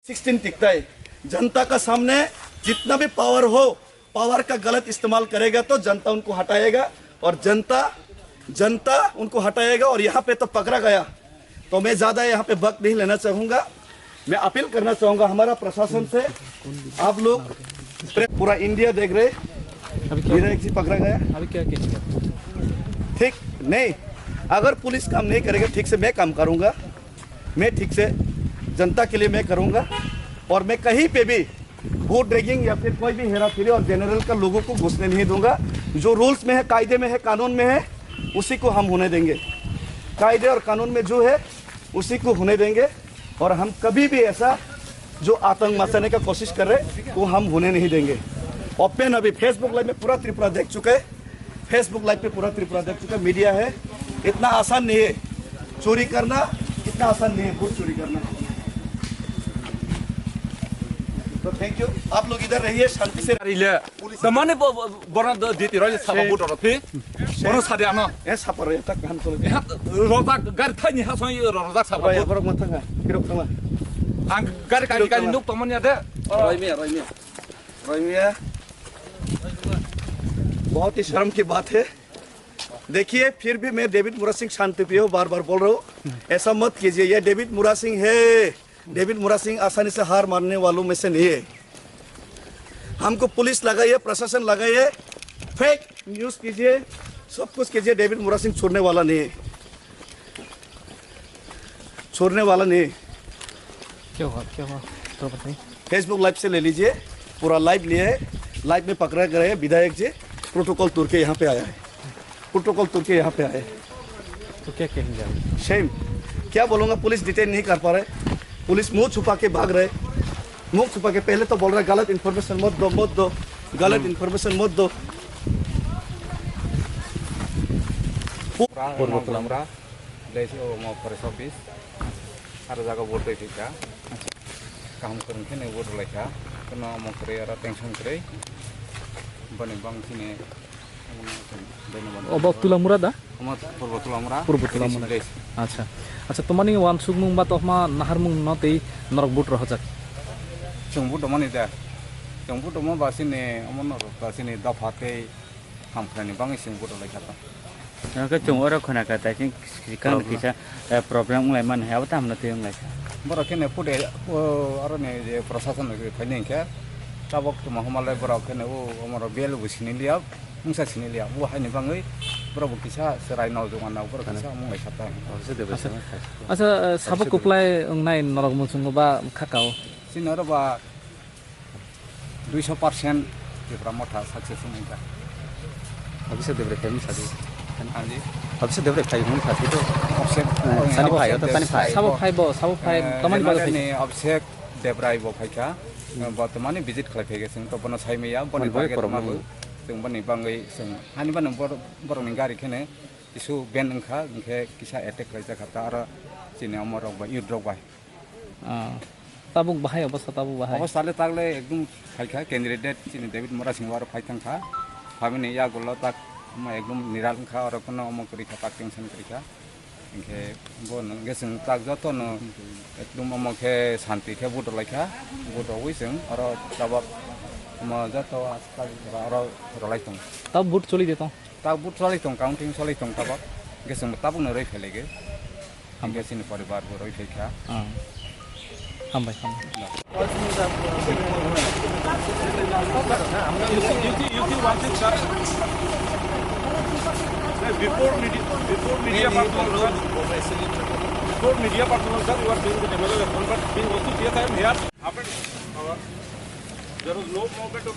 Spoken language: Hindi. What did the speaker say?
16 टिकता है। जनता का सामने जितना भी पावर हो, पावर का गलत इस्तेमाल करेगा तो जनता उनको हटाएगा और जनता उनको हटाएगा। और यहाँ पे तो पकड़ा गया, तो मैं ज़्यादा यहाँ पे वक्त नहीं लेना चाहूँगा। मैं अपील करना चाहूँगा हमारा प्रशासन से, आप लोग पूरा इंडिया देख रहे, एक जी पकड़ा गया। अभी क्या ठीक नहीं, अगर पुलिस काम नहीं करेगा ठीक से, मैं काम करूँगा, मैं ठीक से जनता के लिए मैं करूँगा। और मैं कहीं पे भी वोट ड्रैगिंग या फिर कोई भी हेरा फेरी और जनरल का लोगों को घुसने नहीं दूंगा। जो रूल्स में है, कायदे में है, कानून में है, उसी को हम होने देंगे। कायदे और कानून में जो है उसी को होने देंगे। और हम कभी भी ऐसा जो आतंक मचाने का कोशिश कर रहे वो हम होने नहीं देंगे। ओपन अभी फेसबुक लाइव में पूरा त्रिपुरा देख चुका है, फेसबुक लाइव पे पूरा त्रिपुरा देख चुका है, मीडिया है। इतना आसान नहीं है चोरी करना, इतना आसान नहीं है वोट चोरी करना। तो थैंक यू, आप लोग इधर रहिए शांति से। तमाने बना देती रही साबा बोट और थी बनो सादे आना ऐसा पर तक हम तो यहाँ रोजा गाड़ी था नहीं हासों ये रोजा साबा पर पर मत था फिर उठना आंग गाड़ी काली नुक तमाने आदे रोइमिया बहुत ही शर्म की बात है। देखिए, फिर भी मैं डेविड मुरा सिंह शांतिप्रिय हूँ, बार बार बोल रहा हूँ, ऐसा मत कीजिए। ये डेविड मुरा सिंह है। डेविड मुरा सिंह आसानी से हार मारने वालों में से नहीं है। हमको पुलिस लगाइए, प्रशासन लगाइए, फेक न्यूज़ कीजिए, सब कुछ कीजिए, डेविड मुरा सिंह छोड़ने वाला नहीं है, छोड़ने वाला नहीं है। क्या हुआ तो बताइए। फेसबुक लाइव से ले लीजिए, पूरा लाइव लिए है, लाइव में पकड़ा गए विधायक जी प्रोटोकॉल तोड़ के यहाँ पे आया है, प्रोटोकॉल तोड़ के यहाँ पे आए। तो क्या कहेंगे? शेम क्या बोलूँगा, पुलिस डिटेन नहीं कर पा रहे, पुलिस मुंह छुपा के भाग रहे, मुंह छुपा के। पहले तो बोल रहा है गलत इन्फॉर्मेशन मत दो, गलत इन्फॉर्मेशन मत दो। पूर्वतुलामरा लेसे फरेस्ट ऑफिस आरो जागा बोर्ड दैथिका काम करनखे ने बोर्ड लाइका कनो मकरे आरो टेंशन करे बने बांसिने अब तुलामुरा दा पूर्वतुलामरा अच्छा अच्छा तुम्हारी वान सुगमुंग बात हमा नाहरमुंग नते नरक बुट रहजक चंबु दमनि दा चंबु दम बासिने अमन बासिने दफाते हामफ्रानि बांगि सिंबु लाइका cái chung ở khona cái tại cái cái problem lại mình héo tam là tiền lại bora kene pude aro ne je प्रशासन के फैने के तबक तो हमले बरा कने वो हमर बेल बुसिनि लिया मुसा सिनि लिया वो हानि बाङै बरा किसा सराय नाव जमान नाव बरा किसा मुंगै खाता अच्छा साबक कुप्लाय नाय नरक मुसुंग बा खाकाओ सिनर बा 200% जेब्रा मथा सक्सेस हुनका अभी से देवरे फैमिली साथी हाँ जी अभी से देवरे फाइव होने साथी तो ऑफसेट सानी भाई हो तो सानी भाई साबो फाइव तमानी बात ने ऑफसेट देब्राय बो फाइका बर्तमान विजिट खालामफैगासिनो तो बनो साइमैया बनो बागेरमाबो जों बनो बाङै जों हानि बानो बरनि गारि खेने इसु बेन ओंखा ओंखे किसा एटेक रायजाखाता आरो जिने अमरक बा युद्रक बा ताबुक बाहाय अवस्था ताबुक बाहाय अवस्थाले तागले एकदम फाइका कैंडिडेट जिने डेविड मुरा सिंह आरो फाइथांखा फामिने या गल्ला ताक एकदम निरालखा और कोनो अमकरिखा ताक टेंशन करिखा इनके बन गेसं ताक जतन एकदम अमके शांति के बुट लाइखा बुट होइसं और तब म जतो आजकल और रलाइतों तब बुट चली देता तब बुट चलितों काउंटिंग चलितों तब गेसं तब न रइ फेलेगे हम गेसिन परिवार को रइ फेखा हम भाई Before media personnel, sir, you are doing the development, but being also here, there was no movement of